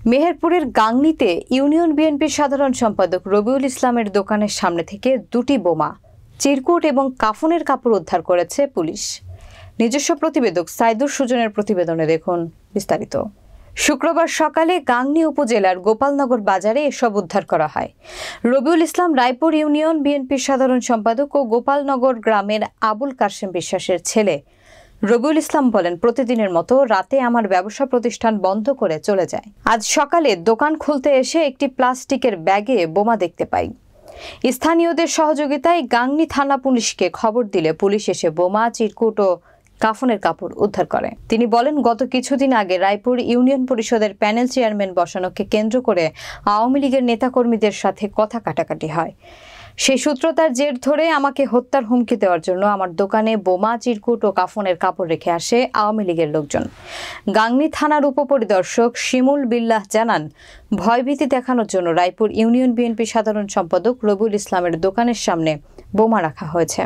মেহেরপুরের গাংনীতে ইউনিয়ন বিএনপির সাধারণ সম্পাদক রবিউল ইসলামের দোকানের সামনে থেকে দুটি বোমা, চিরকুট এবং কাফনের কাপড় উদ্ধার করেছে পুলিশ। নিজস্ব প্রতিবেদক সাইদুর সুজনের প্রতিবেদনে দেখুন বিস্তারিত। শুক্রবার সকালে গাংনী উপজেলার গোপালনগর বাজারে এসব উদ্ধার করা হয়। রবিউল ইসলাম রায়পুর ইউনিয়ন বিএনপির সাধারণ সম্পাদক ও গোপালনগর গ্রামের আবুল কাশেম বিশ্বাসের ছেলে। রবিউল ইসলাম বলেন, প্রতিদিনের মতো রাতে আমার ব্যবসা প্রতিষ্ঠান বন্ধ করে চলে যায়। আজ সকালে দোকান খুলতে এসে একটি প্লাস্টিকের ব্যাগে বোমা দেখতে পাই। স্থানীয়দের সহযোগিতায় গাংনী থানা পুলিশকে খবর দিলে পুলিশ এসে বোমা, চিরকুট ও কাফনের কাপড় উদ্ধার করে। তিনি বলেন, গত কিছুদিন আগে রায়পুর ইউনিয়ন পরিষদের প্যানেল চেয়ারম্যান বসানোকে কেন্দ্র করে আওয়ামী লীগের নেতাকর্মীদের সাথে কথা কাটাকাটি হয়। সেই সূত্রতার জের ধরে আমাকে হত্যার হুমকি দেওয়ার জন্য আমার দোকানে বোমা, চিরকুট ও কাফনের কাপড় রেখে আসে আওয়ামী লীগের লোকজন। গাংনী থানার উপপরিদর্শক শিমুল বিল্লাহ জানান, ভয়ভীতি দেখানোর জন্য রায়পুর ইউনিয়ন বিএনপি সাধারণ সম্পাদক রবিউল ইসলামের দোকানের সামনে বোমা রাখা হয়েছে।